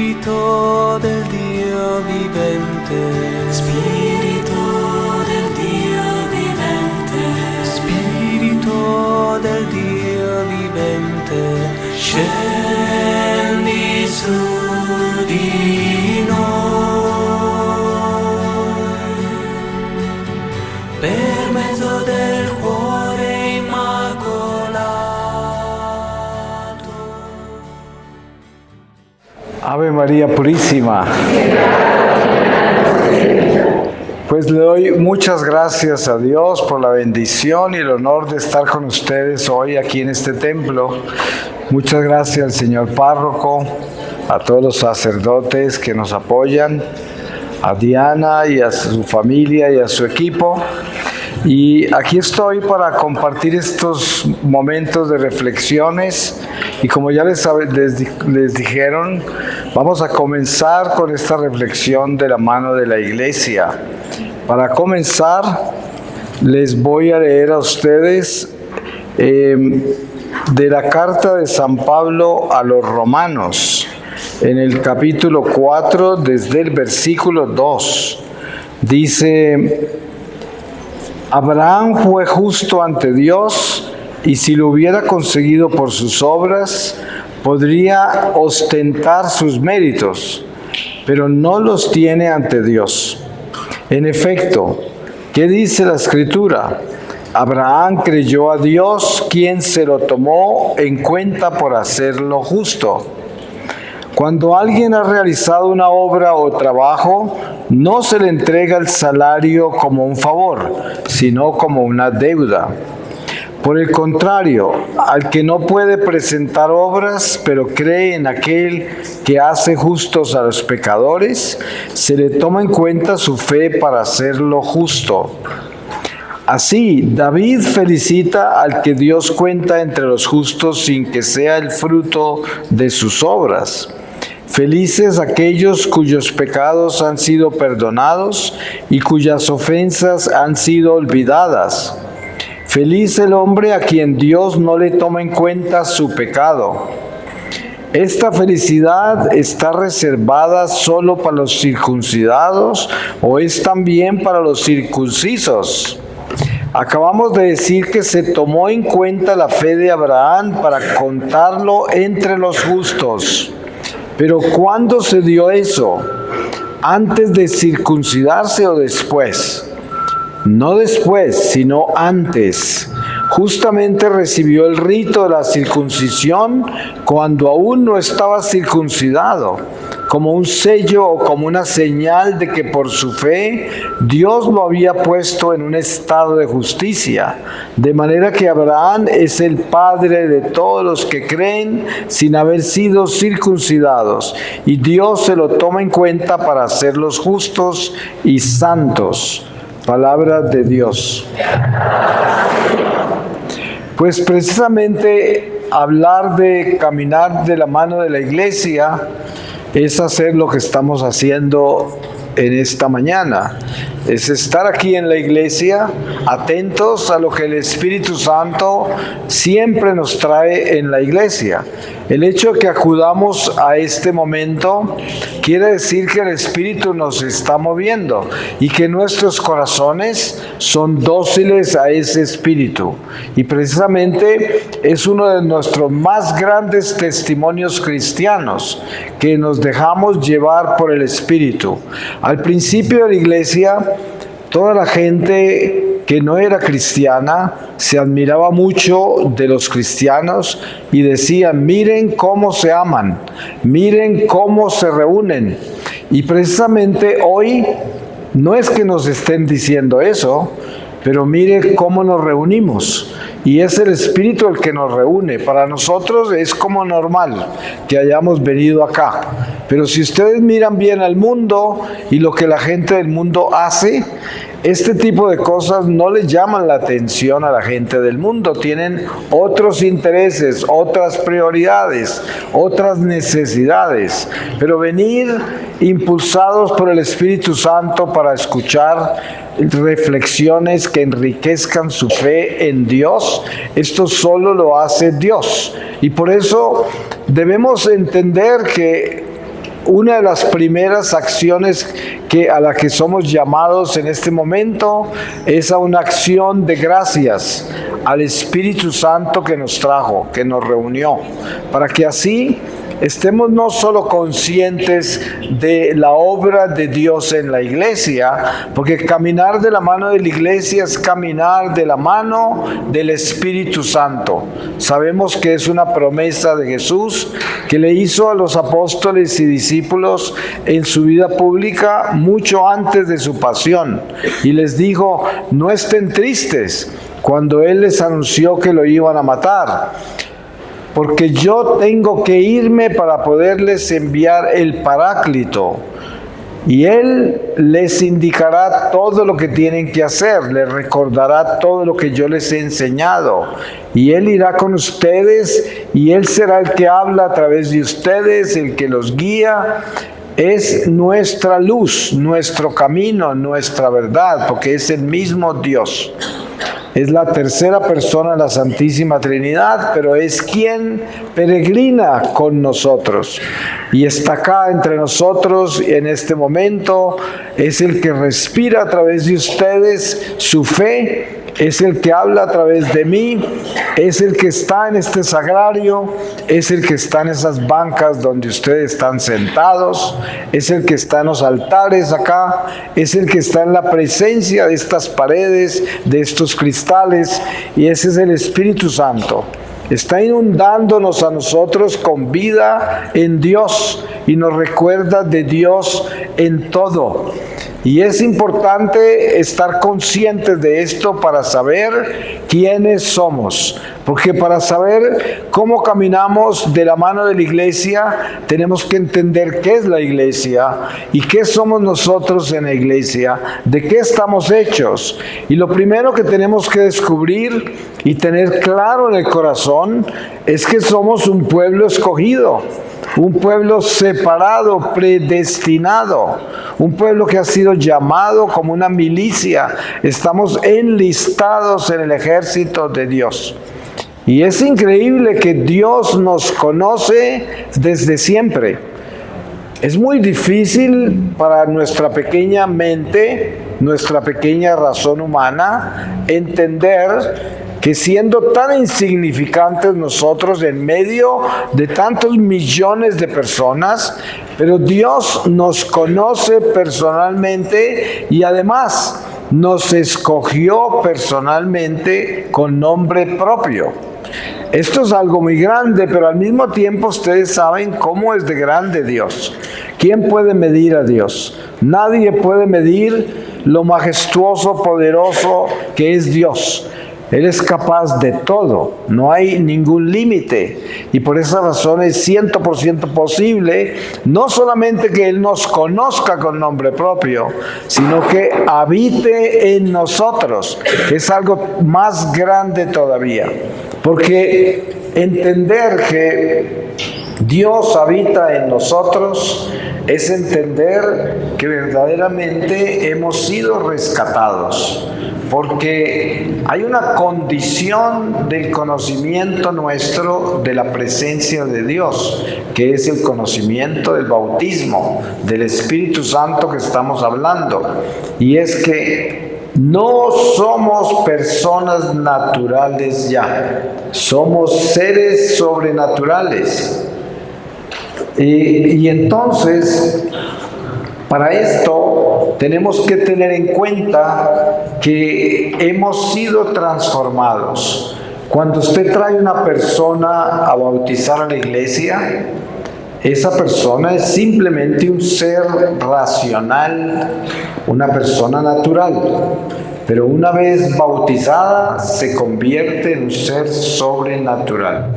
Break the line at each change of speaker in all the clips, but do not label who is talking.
Espíritu del Dio vivente,
Spirito del Dio vivente,
Spirito del Dio vivente,
scendi su di noi,
per mezzo del cuore immacolato.
Ave María Purísima. Pues le doy muchas gracias a Dios por la bendición y el honor de estar con ustedes hoy aquí en este templo. Muchas gracias al señor párroco, a todos los sacerdotes que nos apoyan, a Diana y a su familia y a su equipo. Y aquí estoy para compartir estos momentos de reflexiones y como ya les dijeron, vamos a comenzar con esta reflexión de la mano de la Iglesia. Para comenzar, les voy a leer a ustedes de la carta de San Pablo a los Romanos, en el capítulo 4, desde el versículo 2. Dice: Abraham fue justo ante Dios, y si lo hubiera conseguido por sus obras, podría ostentar sus méritos, pero no los tiene ante Dios. En efecto, ¿qué dice la Escritura? Abraham creyó a Dios, quien se lo tomó en cuenta por hacerlo justo. Cuando alguien ha realizado una obra o trabajo, no se le entrega el salario como un favor, sino como una deuda. Por el contrario, al que no puede presentar obras, pero cree en aquel que hace justos a los pecadores, se le toma en cuenta su fe para hacerlo justo. Así, David felicita al que Dios cuenta entre los justos sin que sea el fruto de sus obras. Felices aquellos cuyos pecados han sido perdonados y cuyas ofensas han sido olvidadas. Feliz el hombre a quien Dios no le toma en cuenta su pecado. ¿Esta felicidad está reservada solo para los circuncidados o es también para los circuncisos? Acabamos de decir que se tomó en cuenta la fe de Abraham para contarlo entre los justos. Pero ¿cuándo se dio eso? ¿Antes de circuncidarse o después? No después, sino antes. Justamente recibió el rito de la circuncisión cuando aún no estaba circuncidado, como un sello o como una señal de que por su fe Dios lo había puesto en un estado de justicia, de manera que Abraham es el padre de todos los que creen sin haber sido circuncidados, y Dios se lo toma en cuenta para hacerlos justos y santos. Palabra de Dios. Pues precisamente hablar de caminar de la mano de la Iglesia es hacer lo que estamos haciendo en esta mañana. Es estar aquí en la iglesia, atentos a lo que el Espíritu Santo siempre nos trae en la iglesia. El hecho de que acudamos a este momento quiere decir que el Espíritu nos está moviendo y que nuestros corazones son dóciles a ese Espíritu. Y precisamente es uno de nuestros más grandes testimonios cristianos, que nos dejamos llevar por el Espíritu. Al principio de la iglesia, toda la gente que no era cristiana se admiraba mucho de los cristianos y decían: miren cómo se aman, miren cómo se reúnen. Y precisamente hoy no es que nos estén diciendo eso, pero mire cómo nos reunimos. Y es el Espíritu el que nos reúne. Para nosotros es como normal que hayamos venido acá. Pero si ustedes miran bien al mundo y lo que la gente del mundo hace, este tipo de cosas no le llaman la atención a la gente del mundo. Tienen otros intereses, otras prioridades, otras necesidades. Pero venir impulsados por el Espíritu Santo para escuchar reflexiones que enriquezcan su fe en Dios, esto solo lo hace Dios. Y por eso debemos entender que una de las primeras acciones a la que somos llamados en este momento es a una acción de gracias al Espíritu Santo que nos trajo, que nos reunió, para que así estemos no solo conscientes de la obra de Dios en la iglesia, porque caminar de la mano de la iglesia es caminar de la mano del Espíritu Santo. Sabemos que es una promesa de Jesús que le hizo a los apóstoles y discípulos en su vida pública mucho antes de su pasión, y les dijo: no estén tristes, cuando Él les anunció que lo iban a matar, porque yo tengo que irme para poderles enviar el Paráclito, y Él les indicará todo lo que tienen que hacer, les recordará todo lo que yo les he enseñado, y Él irá con ustedes, y Él será el que habla a través de ustedes, el que los guía. Es nuestra luz, nuestro camino, nuestra verdad, porque es el mismo Dios. Es la tercera persona de la Santísima Trinidad, pero es quien peregrina con nosotros y está acá entre nosotros en este momento. Es el que respira a través de ustedes su fe, es el que habla a través de mí, es el que está en este sagrario, es el que está en esas bancas donde ustedes están sentados, es el que está en los altares acá, es el que está en la presencia de estas paredes, de estos cristales, y ese es el Espíritu Santo. Está inundándonos a nosotros con vida en Dios y nos recuerda de Dios en todo. Y es importante estar conscientes de esto para saber quiénes somos. Porque para saber cómo caminamos de la mano de la iglesia, tenemos que entender qué es la iglesia y qué somos nosotros en la iglesia, de qué estamos hechos. Y lo primero que tenemos que descubrir y tener claro en el corazón es que somos un pueblo escogido, un pueblo separado, predestinado, un pueblo que ha sido llamado como una milicia. Estamos enlistados en el ejército de Dios. Y es increíble que Dios nos conoce desde siempre. Es muy difícil para nuestra pequeña mente, nuestra pequeña razón humana, entender que siendo tan insignificantes nosotros en medio de tantos millones de personas, pero Dios nos conoce personalmente y además nos escogió personalmente con nombre propio. Esto es algo muy grande, pero al mismo tiempo ustedes saben cómo es de grande Dios. ¿Quién puede medir a Dios? Nadie puede medir lo majestuoso, poderoso que es Dios. Él es capaz de todo, no hay ningún límite, y por esa razón es 100% posible no solamente que Él nos conozca con nombre propio, sino que habite en nosotros. Es algo más grande todavía, porque entender que Dios habita en nosotros es entender que verdaderamente hemos sido rescatados. Porque hay una condición del conocimiento nuestro de la presencia de Dios, que es el conocimiento del bautismo, del Espíritu Santo que estamos hablando. Y es que no somos personas naturales ya, somos seres sobrenaturales. Y entonces, para esto tenemos que tener en cuenta que hemos sido transformados. Cuando usted trae una persona a bautizar a la iglesia, esa persona es simplemente un ser racional, una persona natural. Pero una vez bautizada, se convierte en un ser sobrenatural.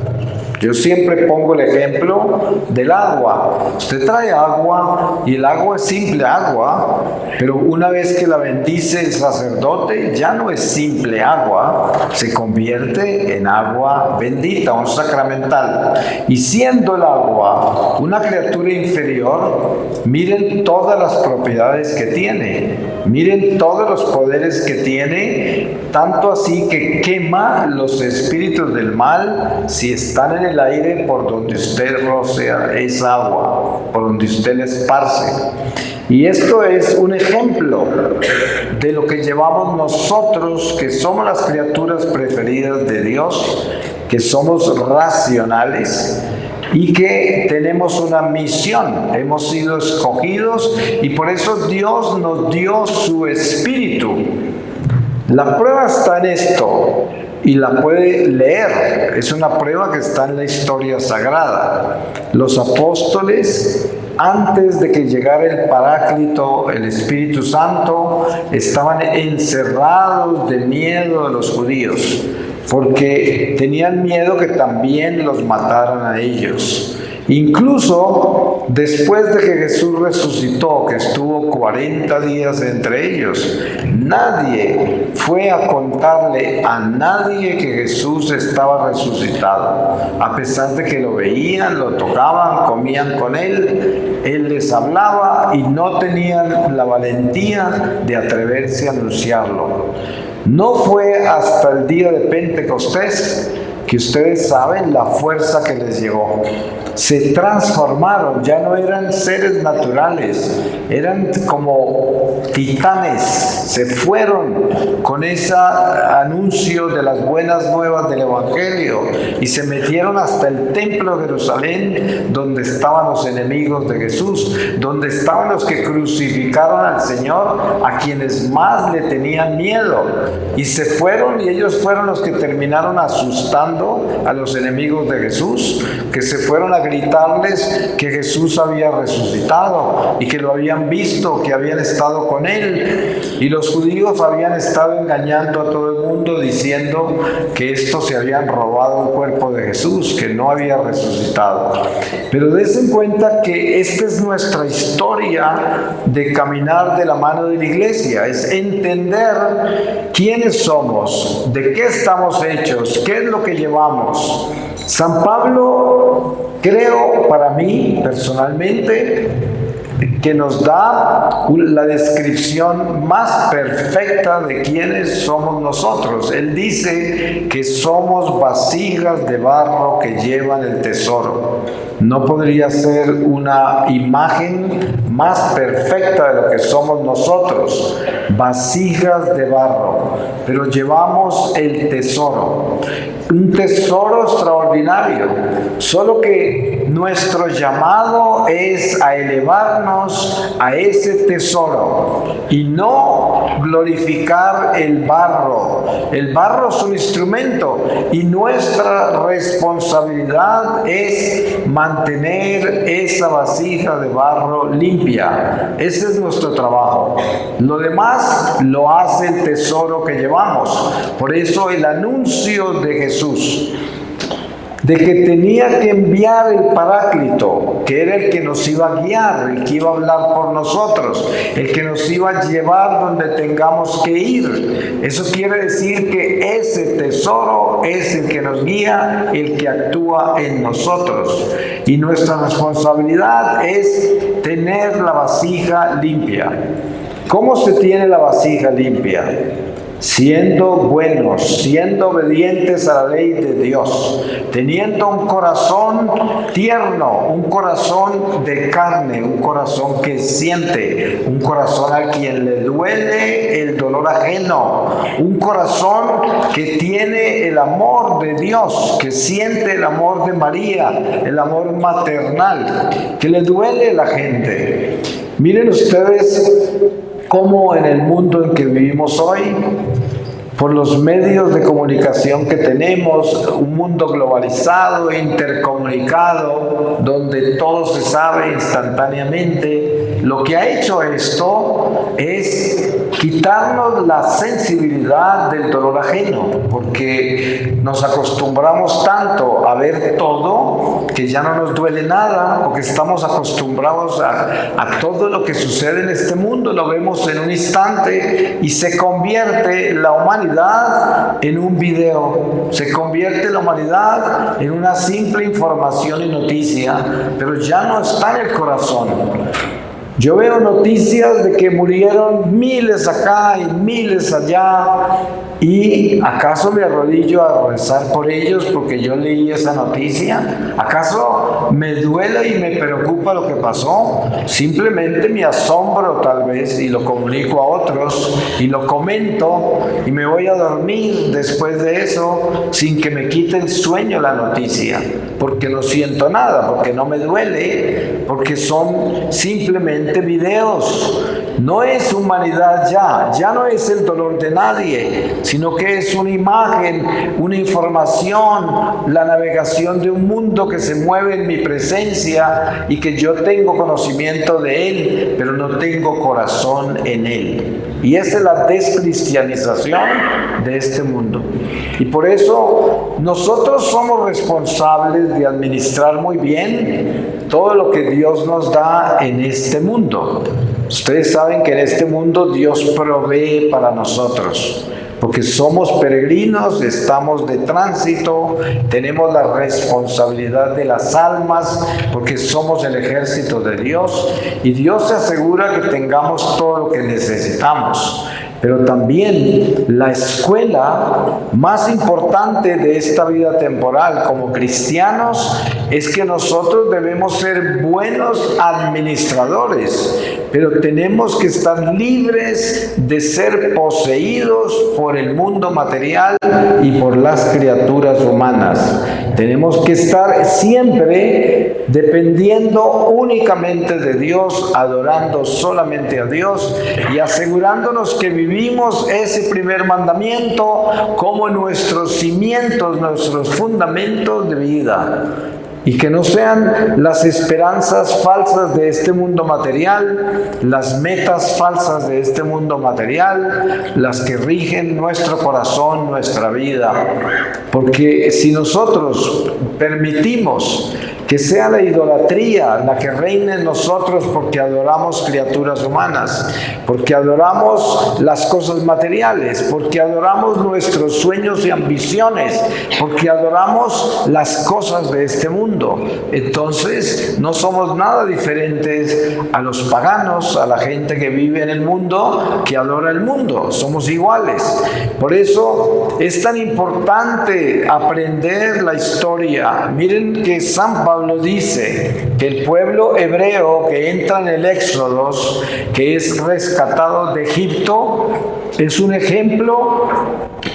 Yo siempre pongo el ejemplo del agua. Usted trae agua y el agua es simple agua, pero una vez que la bendice el sacerdote, ya no es simple agua, se convierte en agua bendita, un sacramental. Y siendo el agua una criatura inferior, miren todas las propiedades que tiene, miren todos los poderes que tiene, tanto así que quema los espíritus del mal si están en en el aire por donde usted rocea, es agua, por donde usted la esparce. Y esto es un ejemplo de lo que llevamos nosotros, que somos las criaturas preferidas de Dios, que somos racionales y que tenemos una misión. Hemos sido escogidos y por eso Dios nos dio su Espíritu. La prueba está en esto y la puede leer. Es una prueba que está en la historia sagrada. Los apóstoles, antes de que llegara el Paráclito, el Espíritu Santo, estaban encerrados de miedo de los judíos, porque tenían miedo que también los mataran a ellos. Incluso después de que Jesús resucitó, que estuvo 40 días entre ellos, nadie fue a contarle a nadie que Jesús estaba resucitado. A pesar de que lo veían, lo tocaban, comían con él, él les hablaba y no tenían la valentía de atreverse a anunciarlo. No fue hasta el día de Pentecostés que ustedes saben la fuerza que les llegó. Se transformaron, ya no eran seres naturales, eran como titanes. Se fueron con ese anuncio de las buenas nuevas del Evangelio y se metieron hasta el templo de Jerusalén, donde estaban los enemigos de Jesús, donde estaban los que crucificaron al Señor, a quienes más le tenían miedo. Y se fueron, y ellos fueron los que terminaron asustando a los enemigos de Jesús, que se fueron a gritarles que Jesús había resucitado y que lo habían visto, que habían estado con él. Y los judíos habían estado engañando a todo el mundo diciendo que estos se habían robado el cuerpo de Jesús, que no había resucitado. Pero des en cuenta que esta es nuestra historia de caminar de la mano de la iglesia, es entender quiénes somos, de qué estamos hechos, qué es lo que llevamos. San Pablo, creo, para mí personalmente, que nos da la descripción más perfecta de quiénes somos nosotros. Él dice que somos vasijas de barro que llevan el tesoro. No podría ser una imagen más perfecta de lo que somos nosotros, vasijas de barro, pero llevamos el tesoro, un tesoro extraordinario, solo que nuestro llamado es a elevarnos a ese tesoro y no glorificar el barro. El barro es un instrumento y nuestra responsabilidad es mantener esa vasija de barro limpia. Ese es nuestro trabajo. Lo demás lo hace el tesoro que llevamos. Por eso el anuncio de Jesús de que tenía que enviar el Paráclito, que era el que nos iba a guiar, el que iba a hablar por nosotros, el que nos iba a llevar donde tengamos que ir. Eso quiere decir que ese tesoro es el que nos guía, el que actúa en nosotros. Y nuestra responsabilidad es tener la vasija limpia. ¿Cómo se tiene la vasija limpia? Siendo buenos, siendo obedientes a la ley de Dios, teniendo un corazón tierno, un corazón de carne, un corazón que siente, un corazón a quien le duele el dolor ajeno, un corazón que tiene el amor de Dios, que siente el amor de María, el amor maternal, que le duele la gente. Miren ustedes cómo en el mundo en que vivimos hoy, por los medios de comunicación que tenemos, un mundo globalizado, intercomunicado, donde todo se sabe instantáneamente, lo que ha hecho esto es quitarnos la sensibilidad del dolor ajeno, porque nos acostumbramos tanto a ver todo que ya no nos duele nada, porque estamos acostumbrados a todo lo que sucede en este mundo, lo vemos en un instante y se convierte la humanidad en un video, se convierte la humanidad en una simple información y noticia, pero ya no está en el corazón. Yo veo noticias de que murieron miles acá y miles allá, y ¿acaso me arrodillo a rezar por ellos porque yo leí esa noticia? ¿Acaso me duele y me preocupa lo que pasó? Simplemente me asombro tal vez y lo comunico a otros y lo comento y me voy a dormir después de eso sin que me quite el sueño la noticia, porque no siento nada, porque no me duele, porque son simplemente videos. No es humanidad ya no es el dolor de nadie, sino que es una imagen, una información, la navegación de un mundo que se mueve en mi presencia y que yo tengo conocimiento de él, pero no tengo corazón en él. Y esa es la descristianización de este mundo. Y por eso nosotros somos responsables de administrar muy bien todo lo que Dios nos da en este mundo. Ustedes saben que en este mundo Dios provee para nosotros, porque somos peregrinos, estamos de tránsito, tenemos la responsabilidad de las almas, porque somos el ejército de Dios, y Dios se asegura que tengamos todo lo que necesitamos. Pero también la escuela más importante de esta vida temporal como cristianos es que nosotros debemos ser buenos administradores, pero tenemos que estar libres de ser poseídos por el mundo material y por las criaturas humanas. Tenemos que estar siempre dependiendo únicamente de Dios, adorando solamente a Dios y asegurándonos que vivimos ese primer mandamiento como nuestros cimientos, nuestros fundamentos de vida. Y que no sean las esperanzas falsas de este mundo material, las metas falsas de este mundo material, las que rigen nuestro corazón, nuestra vida. Porque si nosotros permitimos que sea la idolatría la que reine en nosotros porque adoramos criaturas humanas, porque adoramos las cosas materiales, porque adoramos nuestros sueños y ambiciones, porque adoramos las cosas de este mundo, entonces no somos nada diferentes a los paganos, a la gente que vive en el mundo, que adora el mundo. Somos iguales. Por eso es tan importante aprender la historia. Miren que San Pablo dice que el pueblo hebreo que entra en el Éxodo, que es rescatado de Egipto, es un ejemplo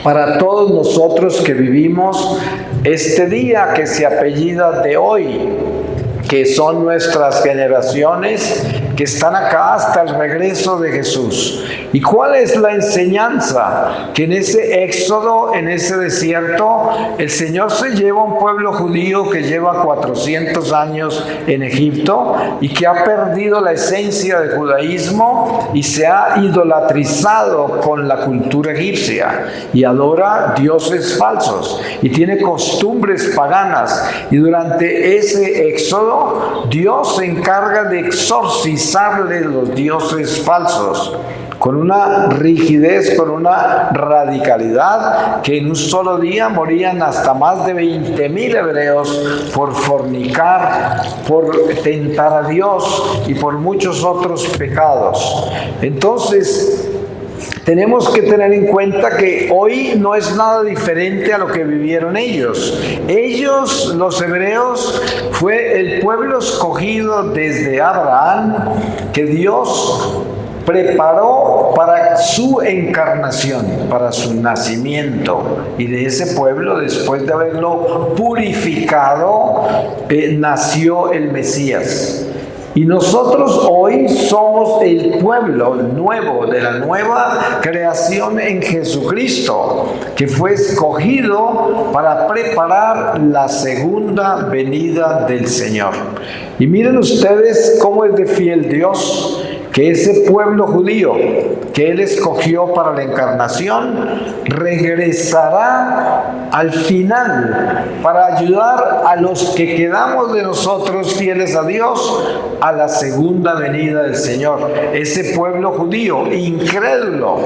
para todos nosotros que vivimos este día que se apellida de hoy, que son nuestras generaciones que están acá hasta el regreso de Jesús. ¿Y cuál es la enseñanza? Que en ese éxodo, en ese desierto, el Señor se lleva a un pueblo judío que lleva 400 años en Egipto y que ha perdido la esencia del judaísmo y se ha idolatrizado con la cultura egipcia y adora dioses falsos y tiene costumbres paganas. Y durante ese éxodo, Dios se encarga de exorcizarle los dioses falsos con una rigidez, con una radicalidad, que en un solo día morían hasta más de 20,000 hebreos por fornicar, por tentar a Dios y por muchos otros pecados. Entonces, tenemos que tener en cuenta que hoy no es nada diferente a lo que vivieron ellos. Ellos, los hebreos, fue el pueblo escogido desde Abraham que Dios preparó para su encarnación, para su nacimiento. Y de ese pueblo, después de haberlo purificado, nació el Mesías. Y nosotros hoy somos el pueblo nuevo, de la nueva creación en Jesucristo, que fue escogido para preparar la segunda venida del Señor. Y miren ustedes cómo es de fiel Dios, que ese pueblo judío que Él escogió para la encarnación regresará al final para ayudar a los que quedamos de nosotros fieles a Dios a la segunda venida del Señor. Ese pueblo judío incrédulo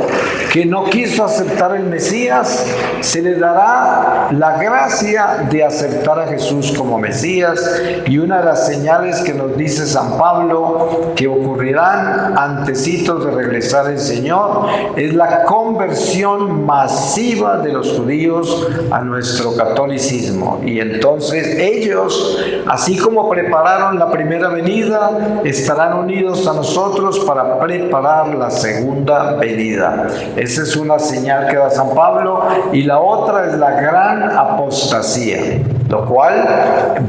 que no quiso aceptar el Mesías, se le dará la gracia de aceptar a Jesús como Mesías, y una de las señales que nos dice San Pablo que ocurrirán antecitos de regresar el Señor es la conversión masiva de los judíos a nuestro catolicismo. Y entonces ellos, así como prepararon la primera venida, estarán unidos a nosotros para preparar la segunda venida. Esa es una señal que da San Pablo, y la otra es la gran apostasía, lo cual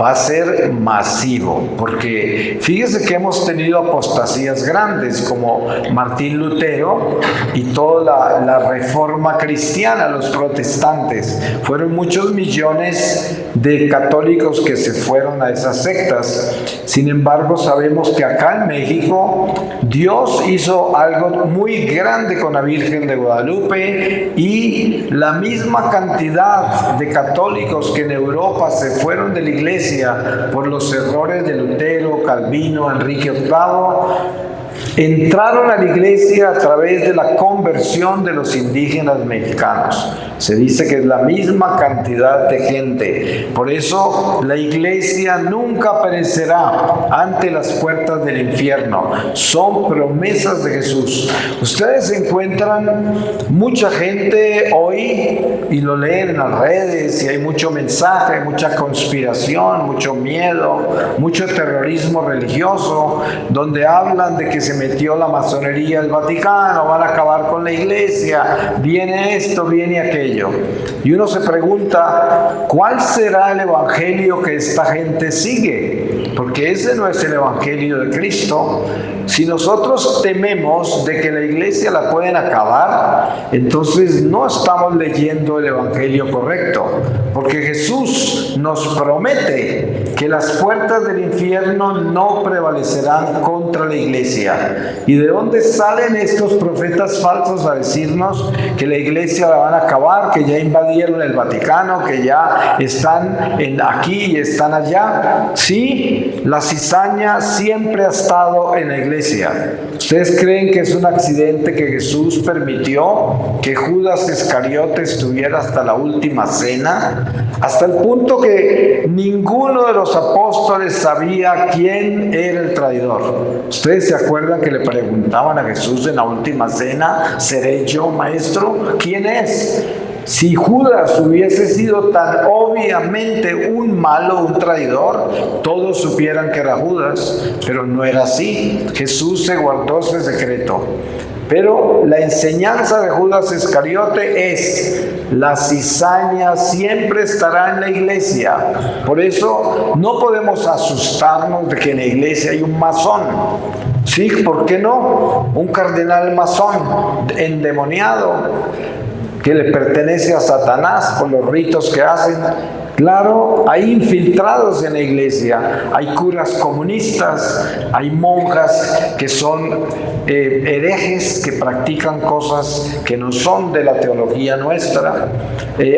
va a ser masivo, porque fíjese que hemos tenido apostasías grandes como Martín Lutero y toda la reforma cristiana, los protestantes. Fueron muchos millones de católicos que se fueron a esas sectas. Sin embargo, sabemos que acá en México Dios hizo algo muy grande con la Virgen de Guadalupe, y la misma cantidad de católicos que en Europa se fueron de la iglesia por los errores de Lutero, Calvino, Enrique VIII, entraron a la iglesia a través de la conversión de los indígenas mexicanos. Se dice que es la misma cantidad de gente. Por eso la iglesia nunca perecerá ante las puertas del infierno. Son promesas de Jesús. Ustedes encuentran mucha gente hoy, y lo leen en las redes, y hay mucho mensaje, mucha conspiración, mucho miedo, mucho terrorismo religioso, donde hablan de que se metió la masonería al Vaticano, van a acabar con la iglesia, viene esto, viene aquello. Y uno se pregunta, ¿cuál será el evangelio que esta gente sigue? Porque ese no es el evangelio de Cristo. Si nosotros tememos de que la iglesia la pueden acabar, entonces no estamos leyendo el evangelio correcto, porque Jesús nos promete que las puertas del infierno no prevalecerán contra la iglesia. ¿Y de dónde salen estos profetas falsos a decirnos que la iglesia la van a acabar, que ya invadieron el Vaticano, que ya están aquí y están allá? Sí, la cizaña siempre ha estado en la iglesia. ¿Ustedes creen que es un accidente que Jesús permitió que Judas Iscariote estuviera hasta la última cena? Hasta el punto que ninguno de los apóstoles sabía quién era el traidor. ¿Ustedes se acuerdan que le preguntaban a Jesús en la última cena: ¿seré yo, maestro? ¿Quién es? Si Judas hubiese sido tan obviamente un malo, un traidor, todos supieran que era Judas, pero no era así. Jesús se guardó ese secreto. Pero la enseñanza de Judas Iscariote es: la cizaña siempre estará en la iglesia. Por eso no podemos asustarnos de que en la iglesia hay un masón. Sí, ¿por qué no? Un cardenal masón endemoniado que le pertenece a Satanás por los ritos que hacen. Claro, hay infiltrados en la iglesia, hay curas comunistas, hay monjas que son herejes, que practican cosas que no son de la teología nuestra.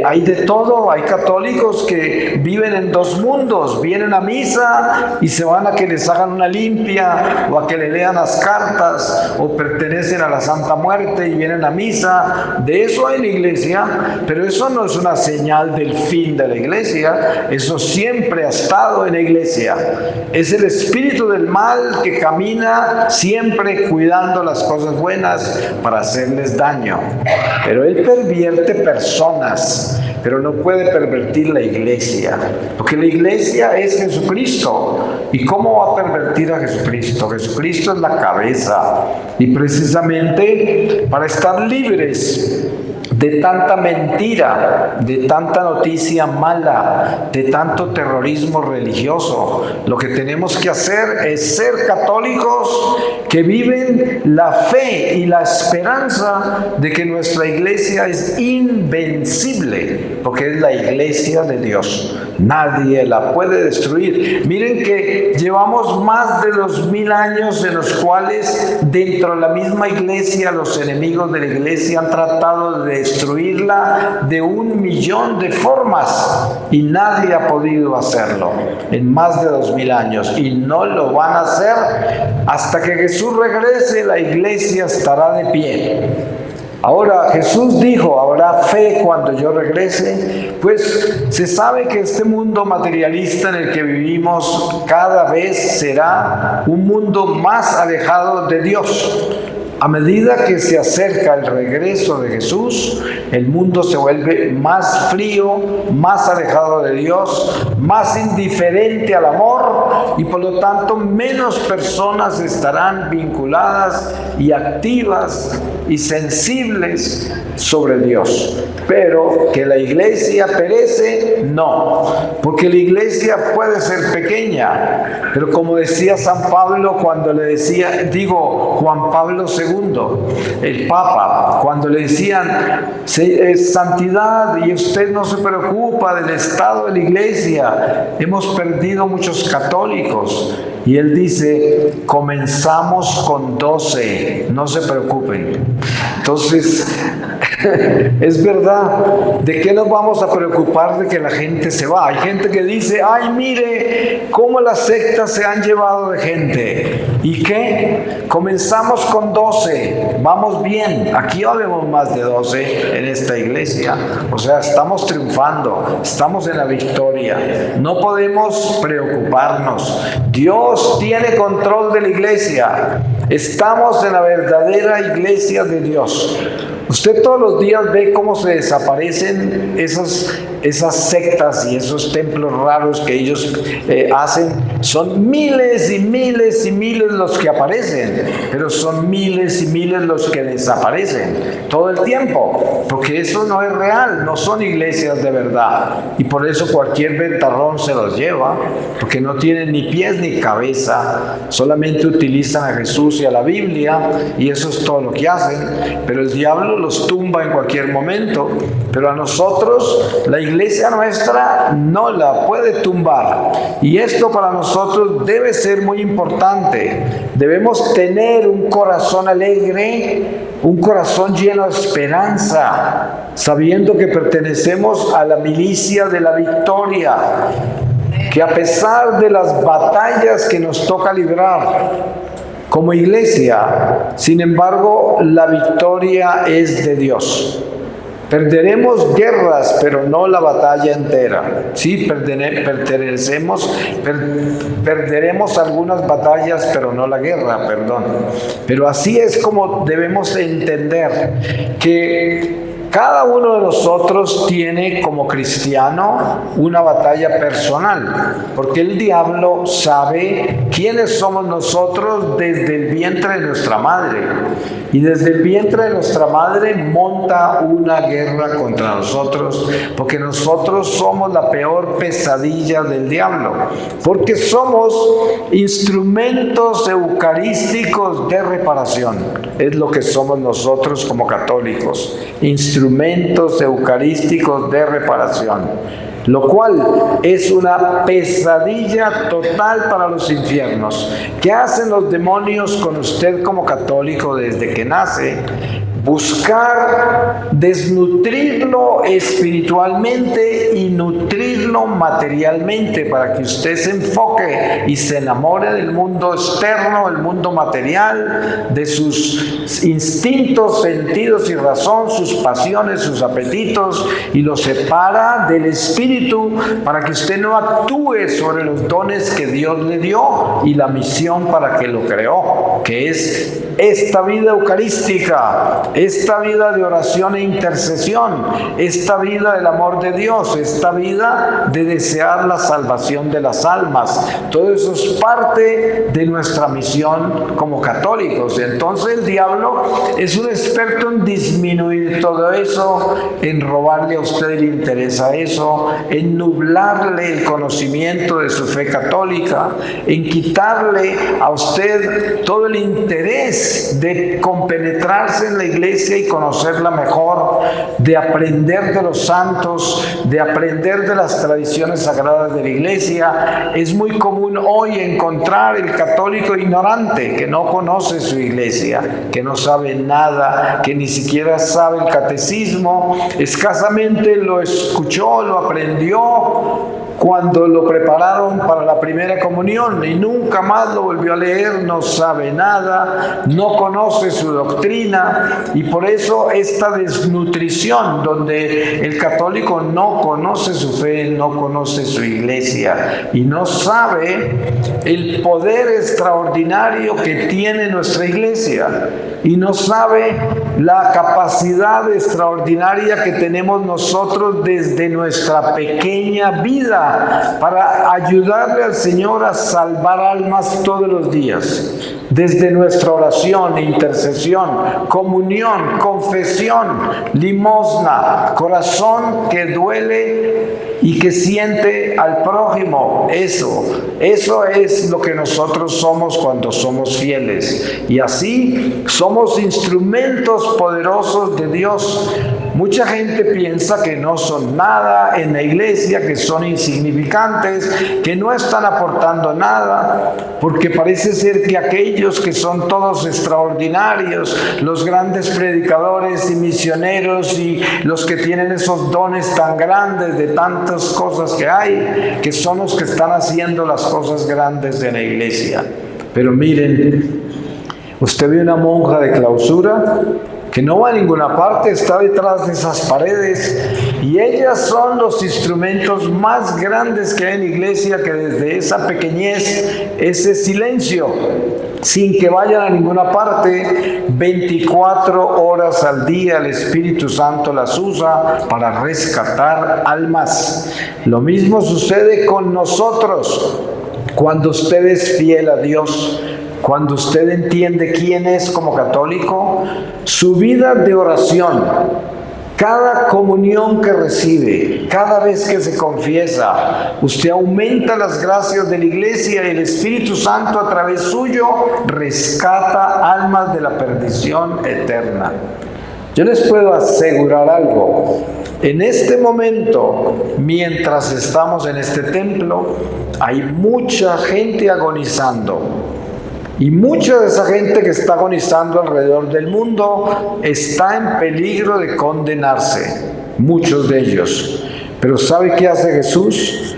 Hay de todo, hay católicos que viven en dos mundos, vienen a misa y se van a que les hagan una limpia, o a que le lean las cartas, o pertenecen a la Santa Muerte y vienen a misa. De eso hay en la iglesia, pero eso no es una señal del fin de la iglesia. Eso siempre ha estado en la iglesia. Es el espíritu del mal que camina siempre cuidando las cosas buenas para hacerles daño. Pero él pervierte personas, pero no puede pervertir la iglesia, porque la iglesia es Jesucristo. ¿Y cómo va a pervertir a Jesucristo? Jesucristo es la cabeza, y precisamente para estar libres de tanta mentira, de tanta noticia mala, de tanto terrorismo religioso. Lo que tenemos que hacer es ser católicos que viven la fe y la esperanza de que nuestra iglesia es invencible, porque es la iglesia de Dios. Nadie la puede destruir. Miren que llevamos más de 2000 años en los cuales dentro de la misma iglesia los enemigos de la iglesia han tratado de destruirla de 1.000.000 de formas y nadie ha podido hacerlo en más de 2000 años y no lo van a hacer hasta que Jesús regrese. La iglesia estará de pie. Ahora Jesús dijo, habrá fe cuando yo regrese. Pues se sabe que este mundo materialista en el que vivimos cada vez será un mundo más alejado de Dios. A medida que se acerca el regreso de Jesús, el mundo se vuelve más frío, más alejado de Dios, más indiferente al amor y por lo tanto menos personas estarán vinculadas y activas y sensibles sobre Dios. Pero que la iglesia perece, no, porque la iglesia puede ser pequeña, pero como decía San Pablo cuando le decía, Juan Pablo II, el Papa, cuando le decían santidad y usted no se preocupa del estado de la iglesia, hemos perdido muchos católicos, y él dice, comenzamos con 12, no se preocupen. Entonces, es verdad, ¿de qué nos vamos a preocupar de que la gente se va? Hay gente que dice, ay, mire cómo las sectas se han llevado de gente. ¿Y qué? Comenzamos con 12, vamos bien. Aquí habemos más de 12 en esta iglesia. O sea, estamos triunfando, estamos en la victoria. No podemos preocuparnos. Dios tiene control de la iglesia. Estamos en la verdadera iglesia de Dios. Usted todos los días ve cómo se desaparecen esas sectas y esos templos raros que ellos hacen. Son miles y miles y miles los que aparecen, pero son miles y miles los que desaparecen todo el tiempo, porque eso no es real, no son iglesias de verdad. Y por eso cualquier ventarrón se los lleva, porque no tienen ni pies ni cabeza, solamente utilizan a Jesús y a la Biblia, y eso es todo lo que hacen. Pero el diablo los tumba en cualquier momento, pero a nosotros la iglesia nuestra no la puede tumbar, y esto para nosotros debe ser muy importante. Debemos tener un corazón alegre, un corazón lleno de esperanza, sabiendo que pertenecemos a la milicia de la victoria, que a pesar de las batallas que nos toca librar como iglesia, sin embargo, la victoria es de Dios. Perderemos guerras, pero no la batalla entera. Sí, perderemos algunas batallas, pero no la guerra, perdón. Pero así es como debemos entender que cada uno de nosotros tiene como cristiano una batalla personal, porque el diablo sabe quiénes somos nosotros desde el vientre de nuestra madre, y desde el vientre de nuestra madre monta una guerra contra nosotros, porque nosotros somos la peor pesadilla del diablo, porque somos instrumentos eucarísticos de reparación. Es lo que somos nosotros como católicos, instrumentos eucarísticos de reparación, lo cual es una pesadilla total para los infiernos. ¿Qué hacen los demonios con usted como católico desde que nace? Buscar desnutrirlo espiritualmente y nutrirlo materialmente para que usted se enfoque y se enamore del mundo externo, el mundo material, de sus instintos, sentidos y razón, sus pasiones, sus apetitos, y lo separa del espíritu para que usted no actúe sobre los dones que Dios le dio y la misión para que lo creó, que es esta vida eucarística, esta vida de oración e intercesión, esta vida del amor de Dios, esta vida de desear la salvación de las almas. Todo eso es parte de nuestra misión como católicos. Entonces el diablo es un experto en disminuir todo eso, en robarle a usted el interés a eso, en nublarle el conocimiento de su fe católica, en quitarle a usted todo el interés de compenetrarse en la iglesia y conocerla mejor, de aprender de los santos, de aprender de las tradiciones sagradas de la iglesia. Es muy común hoy encontrar el católico ignorante que no conoce su iglesia, que no sabe nada, que ni siquiera sabe el catecismo, escasamente lo escuchó, lo aprendió cuando lo prepararon para la primera comunión y nunca más lo volvió a leer, no sabe nada, no conoce su doctrina, y por eso esta desnutrición donde el católico no conoce su fe, no conoce su iglesia y no sabe el poder extraordinario que tiene nuestra iglesia y no sabe la capacidad extraordinaria que tenemos nosotros desde nuestra pequeña vida para ayudarle al Señor a salvar almas todos los días, desde nuestra oración, intercesión, comunión, confesión, limosna, corazón que duele y que siente al prójimo. Eso es lo que nosotros somos cuando somos fieles, y así somos instrumentos poderosos de Dios. Mucha gente piensa que no son nada en la iglesia, que son insignificantes, que no están aportando nada, porque parece ser que aquellos que son todos extraordinarios, los grandes predicadores y misioneros y los que tienen esos dones tan grandes de tantas cosas que hay, que son los que están haciendo las cosas grandes de la iglesia. Pero miren, usted ve una monja de clausura que no va a ninguna parte, está detrás de esas paredes, y ellas son los instrumentos más grandes que hay en la iglesia, que desde esa pequeñez, ese silencio, sin que vayan a ninguna parte, 24 horas al día el Espíritu Santo las usa para rescatar almas. Lo mismo sucede con nosotros. Cuando usted es fiel a Dios, cuando usted entiende quién es como católico, su vida de oración, cada comunión que recibe, cada vez que se confiesa, usted aumenta las gracias de la iglesia y el Espíritu Santo a través suyo rescata almas de la perdición eterna. Yo les puedo asegurar algo. En este momento, mientras estamos en este templo, hay mucha gente agonizando. Y mucha de esa gente que está agonizando alrededor del mundo está en peligro de condenarse, muchos de ellos. Pero ¿sabe qué hace Jesús?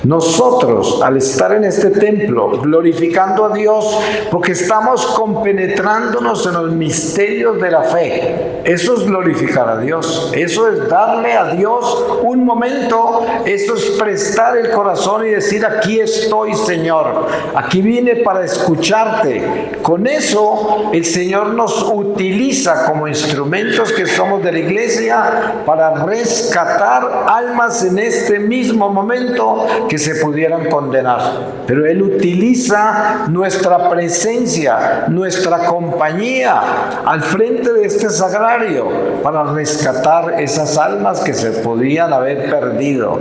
Nosotros, al estar en este templo, glorificando a Dios, porque estamos compenetrándonos en los misterios de la fe, eso es glorificar a Dios, eso es darle a Dios un momento, eso es prestar el corazón y decir: aquí estoy, Señor, aquí vine para escucharte. Con eso el Señor nos utiliza como instrumentos que somos de la iglesia para rescatar almas en este mismo momento que se pudieran condenar. Pero Él utiliza nuestra presencia, nuestra compañía al frente de este sagrario para rescatar esas almas que se podían haber perdido.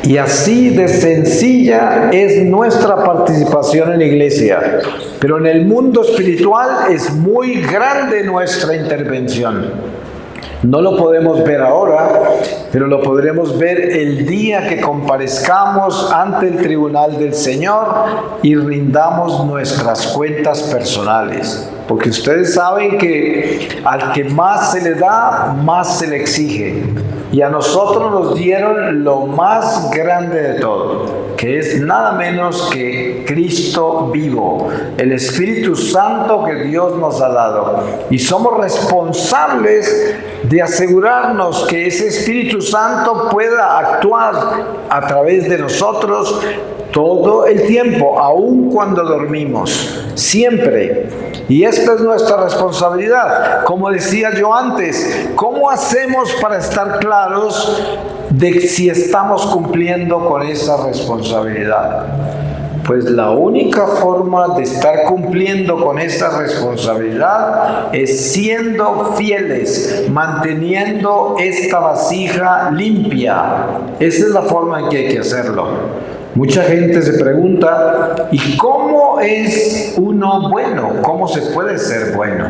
Y así de sencilla es nuestra participación en la iglesia. Pero en el mundo espiritual es muy grande nuestra intervención. No lo podemos ver ahora, pero lo podremos ver el día que comparezcamos ante el tribunal del Señor y rindamos nuestras cuentas personales. Porque ustedes saben que al que más se le da, más se le exige. Y a nosotros nos dieron lo más grande de todo, que es nada menos que Cristo vivo, el Espíritu Santo que Dios nos ha dado. Y somos responsables de asegurarnos que ese Espíritu Santo pueda actuar a través de nosotros todo el tiempo, aun cuando dormimos, siempre. Y esta es nuestra responsabilidad. Como decía yo antes, ¿cómo hacemos para estar claros de si estamos cumpliendo con esa responsabilidad? Pues la única forma de estar cumpliendo con esa responsabilidad es siendo fieles, manteniendo esta vasija limpia. Esa es la forma en que hay que hacerlo. Mucha gente se pregunta, ¿y cómo es uno bueno? ¿Cómo se puede ser bueno?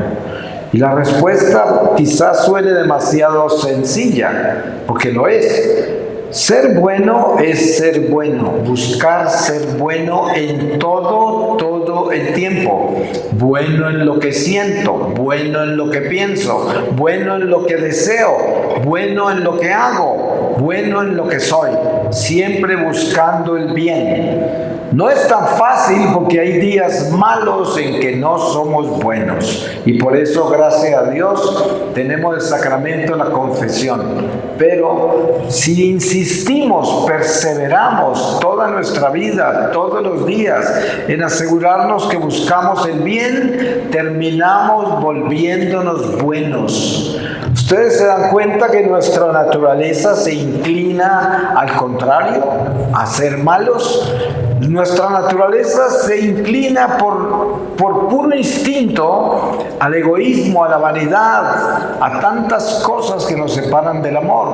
Y la respuesta quizás suene demasiado sencilla, porque lo es. Ser bueno es ser bueno, buscar ser bueno en todo el tiempo. Bueno en lo que siento, bueno en lo que pienso, bueno en lo que deseo, bueno en lo que hago, bueno en lo que soy, siempre buscando el bien. No es tan fácil porque hay días malos en que no somos buenos y por eso, gracias a Dios, tenemos el sacramento de la confesión. Pero si insistimos, perseveramos toda nuestra vida, todos los días, en asegurarnos que buscamos el bien, terminamos volviéndonos buenos. Ustedes se dan cuenta que nuestra naturaleza se inclina al contrario, a ser malos. Nuestra naturaleza se inclina por puro instinto al egoísmo, a la vanidad, a tantas cosas que nos separan del amor.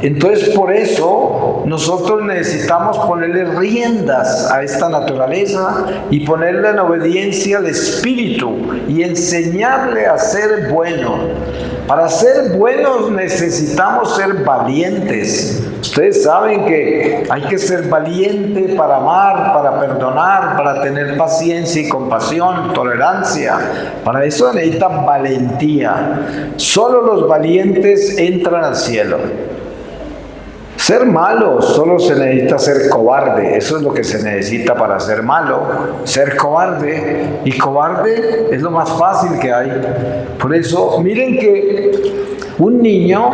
Entonces, por eso nosotros necesitamos ponerle riendas a esta naturaleza y ponerle en obediencia al Espíritu y enseñarle a ser bueno. Para ser buenos necesitamos ser valientes. Ustedes saben que hay que ser valiente para amar, para perdonar, para tener paciencia y compasión, tolerancia. Para eso necesitan valentía. Solo los valientes entran al cielo. Ser malo, solo se necesita ser cobarde. Eso es lo que se necesita para ser malo, ser cobarde. Y cobarde es lo más fácil que hay. Por eso, miren que un niño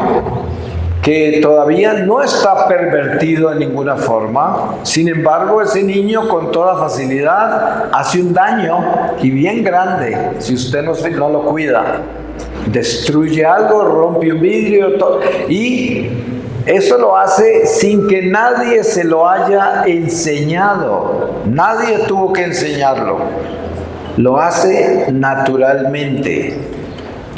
que todavía no está pervertido en ninguna forma, sin embargo, ese niño con toda facilidad hace un daño y bien grande si usted no lo cuida. Destruye algo, rompe un vidrio y eso lo hace sin que nadie se lo haya enseñado. Nadie tuvo que enseñarlo. Lo hace naturalmente.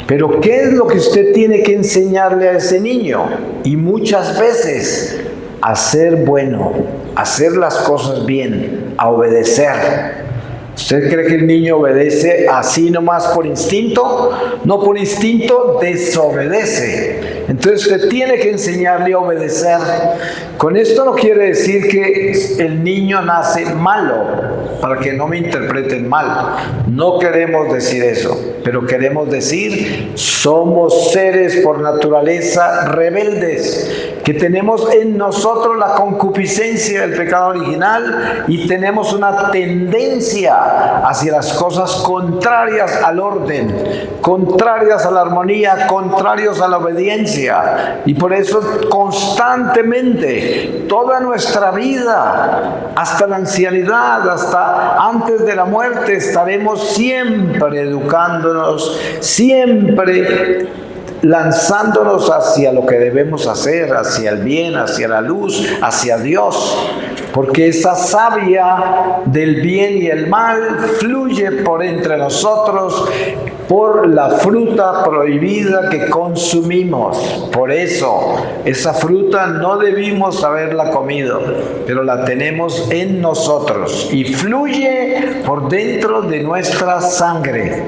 Pero ¿qué es lo que usted tiene que enseñarle a ese niño? Y muchas veces, a ser bueno, a hacer las cosas bien, a obedecer. ¿Usted cree que el niño obedece así nomás por instinto? No, por instinto desobedece. Entonces usted tiene que enseñarle a obedecer. Con esto no quiere decir que el niño nace malo, para que no me interpreten mal. No queremos decir eso, pero queremos decir, somos seres por naturaleza rebeldes, que tenemos en nosotros la concupiscencia del pecado original y tenemos una tendencia hacia las cosas contrarias al orden, contrarias a la armonía, contrarios a la obediencia. Y por eso constantemente, toda nuestra vida, hasta la ancianidad, hasta antes de la muerte, estaremos siempre educándonos, siempre lanzándonos hacia lo que debemos hacer, hacia el bien, hacia la luz, hacia Dios, porque esa savia del bien y el mal fluye por entre nosotros por la fruta prohibida que consumimos. Por eso, esa fruta no debimos haberla comido, pero la tenemos en nosotros y fluye por dentro de nuestra sangre.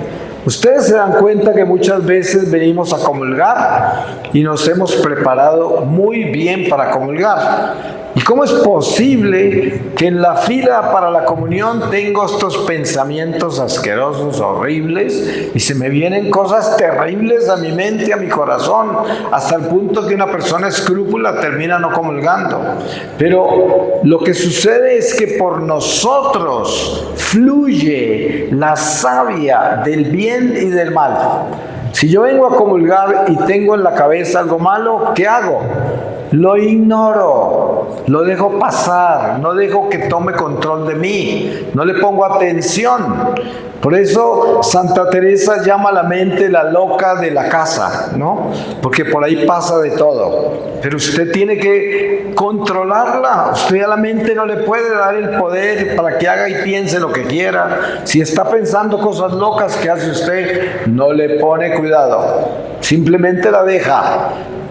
Ustedes se dan cuenta que muchas veces venimos a comulgar y nos hemos preparado muy bien para comulgar. ¿Y cómo es posible que en la fila para la comunión tengo estos pensamientos asquerosos, horribles, y se me vienen cosas terribles a mi mente, a mi corazón, hasta el punto que una persona escrúpula termina no comulgando? Pero lo que sucede es que por nosotros fluye la savia del bien y del mal. Si yo vengo a comulgar y tengo en la cabeza algo malo, ¿qué hago? lo ignoro, lo dejo pasar, no dejo que tome control de mí, no le pongo atención. Por eso Santa Teresa llama a la mente la loca de la casa, ¿no? Porque por ahí pasa de todo. Pero usted tiene que controlarla. Usted a la mente no le puede dar el poder para que haga y piense lo que quiera. Si está pensando cosas locas, ¿qué hace usted? No le pone cuidado. Simplemente la deja.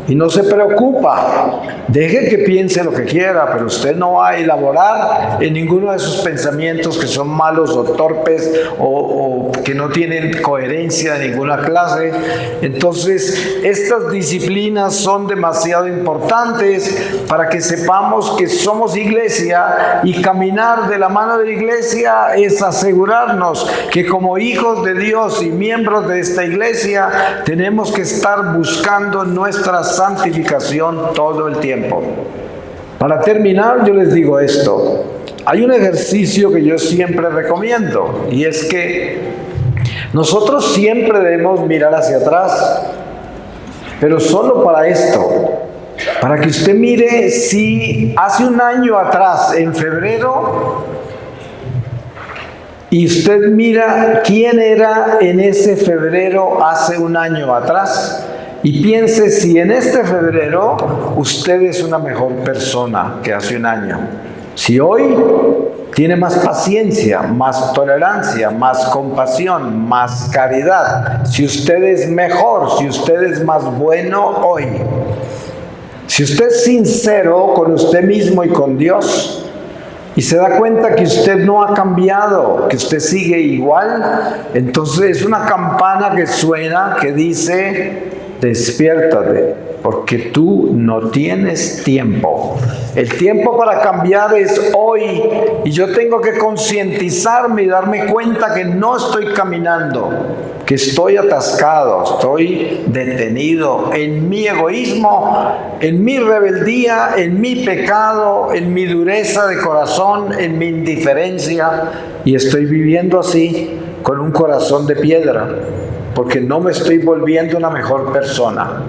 Y no se preocupa, deje que piense lo que quiera, pero usted no va a elaborar en ninguno de esos pensamientos que son malos o torpes o que no tienen coherencia de ninguna clase. Entonces, estas disciplinas son demasiado importantes para que sepamos que somos iglesia, y caminar de la mano de la iglesia es asegurarnos que como hijos de Dios y miembros de esta iglesia tenemos que estar buscando nuestra santificación todo el tiempo. Para terminar, yo les digo esto. Hay un ejercicio que yo siempre recomiendo, y es que nosotros siempre debemos mirar hacia atrás, pero solo para esto, para que usted mire si hace un año atrás, en febrero, y usted mira quién era en ese febrero hace un año atrás, y piense si en este febrero usted es una mejor persona que hace un año. Si hoy tiene más paciencia, más tolerancia, más compasión, más caridad, si usted es mejor, si usted es más bueno hoy, si usted es sincero con usted mismo y con Dios, y se da cuenta que usted no ha cambiado, que usted sigue igual, entonces es una campana que suena que dice: despiértate, porque tú no tienes tiempo. El tiempo para cambiar es hoy, y yo tengo que concientizarme y darme cuenta que no estoy caminando, que estoy atascado, estoy detenido en mi egoísmo, en mi rebeldía, en mi pecado, en mi dureza de corazón, en mi indiferencia, y estoy viviendo así con un corazón de piedra, porque no me estoy volviendo una mejor persona.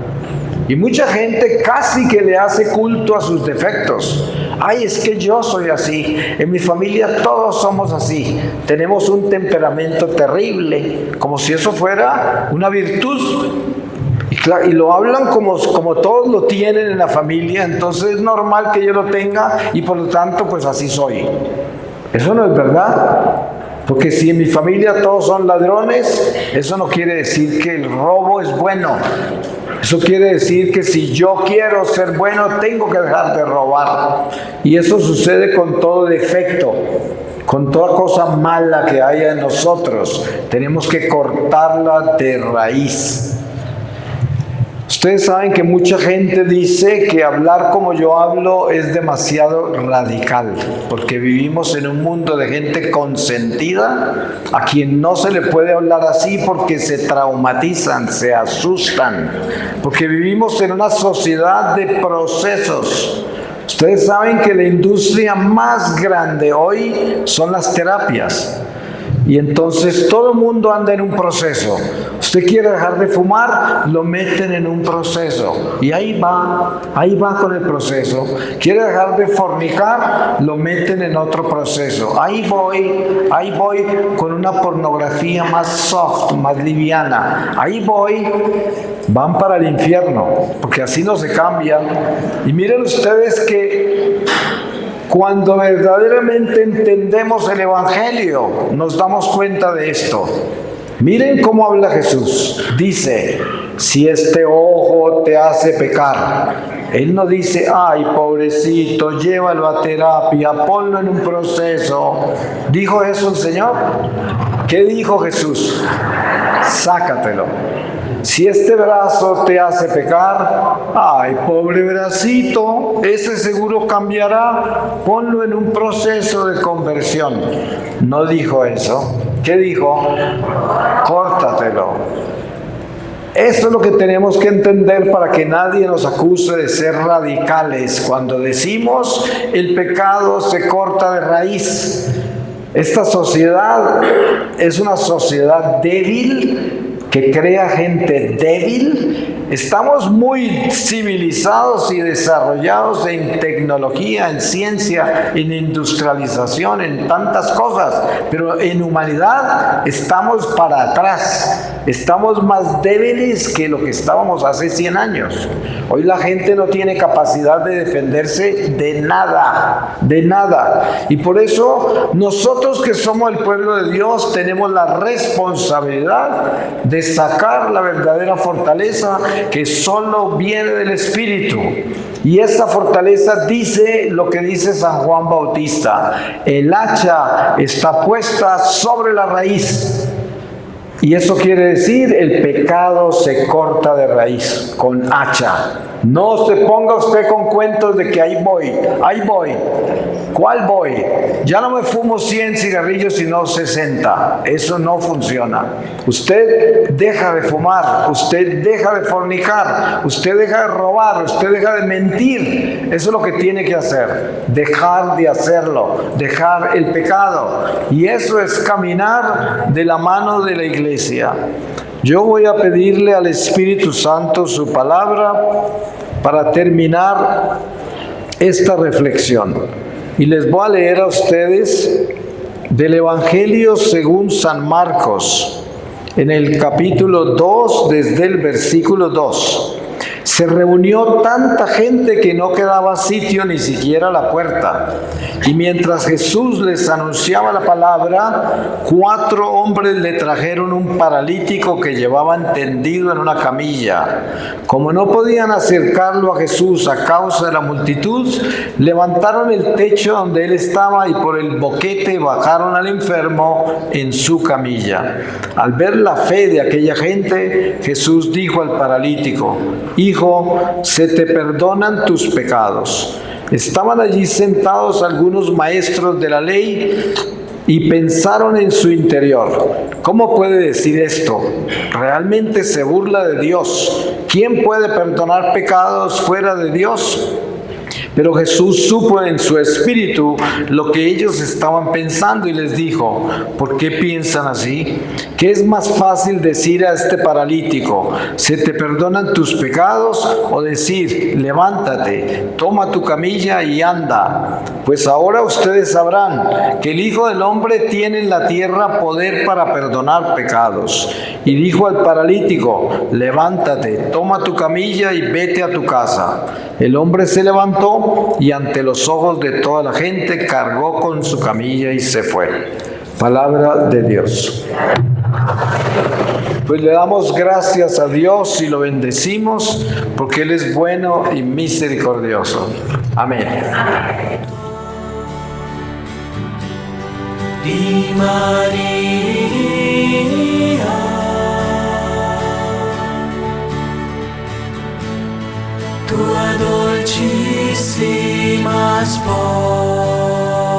Y mucha gente casi que le hace culto a sus defectos. Ay, es que yo soy así, en mi familia todos somos así, tenemos un temperamento terrible, como si eso fuera una virtud. Y lo hablan como todos lo tienen en la familia, entonces es normal que yo lo tenga y por lo tanto pues así soy. Eso no es verdad. Porque si en mi familia todos son ladrones, eso no quiere decir que el robo es bueno. Eso quiere decir que si yo quiero ser bueno, tengo que dejar de robar. Y eso sucede con todo defecto, con toda cosa mala que haya en nosotros. Tenemos que cortarla de raíz. Ustedes saben que mucha gente dice que hablar como yo hablo es demasiado radical, porque vivimos en un mundo de gente consentida a quien no se le puede hablar así porque se traumatizan, se asustan, porque vivimos en una sociedad de procesos. Ustedes saben que la industria más grande hoy son las terapias. Y entonces todo el mundo anda en un proceso. Usted quiere dejar de fumar, lo meten en un proceso. Y ahí va con el proceso. Quiere dejar de fornicar, lo meten en otro proceso. Ahí voy con una pornografía más soft, más liviana. Ahí voy, van para el infierno, porque así no se cambia. Y miren ustedes que cuando verdaderamente entendemos el Evangelio, nos damos cuenta de esto. Miren cómo habla Jesús. Dice, si este ojo te hace pecar. Él no dice, ay, pobrecito, llévalo a terapia, ponlo en un proceso. ¿Dijo eso el Señor? ¿Qué dijo Jesús? Sácatelo. Si este brazo te hace pecar, ay, pobre bracito, ese seguro cambiará, ponlo en un proceso de conversión. No dijo eso. ¿Qué dijo? Córtatelo. Eso es lo que tenemos que entender para que nadie nos acuse de ser radicales. Cuando decimos el pecado se corta de raíz. Esta sociedad es una sociedad débil que crea gente débil. Estamos muy civilizados y desarrollados en tecnología, en ciencia, en industrialización, en tantas cosas, pero en humanidad estamos para atrás. Estamos más débiles que lo que estábamos hace 100 años. Hoy la gente no tiene capacidad de defenderse de nada, de nada. Y por eso nosotros que somos el pueblo de Dios tenemos la responsabilidad de sacar la verdadera fortaleza que solo viene del Espíritu. Y esta fortaleza dice lo que dice San Juan Bautista: el hacha está puesta sobre la raíz. Y eso quiere decir, el pecado se corta de raíz, con hacha. No se ponga usted con cuentos de que ahí voy. ¿Cuál voy? Ya no me fumo 100 cigarrillos sino 60. Eso no funciona. Usted deja de fumar, usted deja de fornicar, usted deja de robar, usted deja de mentir. Eso es lo que tiene que hacer. Dejar de hacerlo, dejar el pecado. Y eso es caminar de la mano de la iglesia. Yo voy a pedirle al Espíritu Santo su palabra para terminar esta reflexión. Y les voy a leer a ustedes del Evangelio según San Marcos, en el capítulo 2, desde el versículo 2. Se reunió tanta gente que no quedaba sitio ni siquiera a la puerta. Y mientras Jesús les anunciaba la palabra, 4 hombres le trajeron un paralítico que llevaban tendido en una camilla. Como no podían acercarlo a Jesús a causa de la multitud, levantaron el techo donde él estaba y por el boquete bajaron al enfermo en su camilla. Al ver la fe de aquella gente, Jesús dijo al paralítico: Hijo, se te perdonan tus pecados. Estaban allí sentados algunos maestros de la ley y pensaron en su interior: ¿cómo puede decir esto? ¿Realmente se burla de Dios? ¿Quién puede perdonar pecados fuera de Dios? Pero Jesús supo en su espíritu lo que ellos estaban pensando y les dijo: ¿por qué piensan así? ¿Qué es más fácil decir a este paralítico: se te perdonan tus pecados? O decir: levántate, toma tu camilla y anda. Pues ahora ustedes sabrán que el Hijo del Hombre tiene en la tierra poder para perdonar pecados. Y dijo al paralítico: levántate, toma tu camilla y vete a tu casa. El hombre se levantó y ante los ojos de toda la gente cargó con su camilla y se fue. Palabra de Dios. Pues le damos gracias a Dios y lo bendecimos porque Él es bueno y misericordioso. Amén.
Di Maria, tua dolcissima sposa,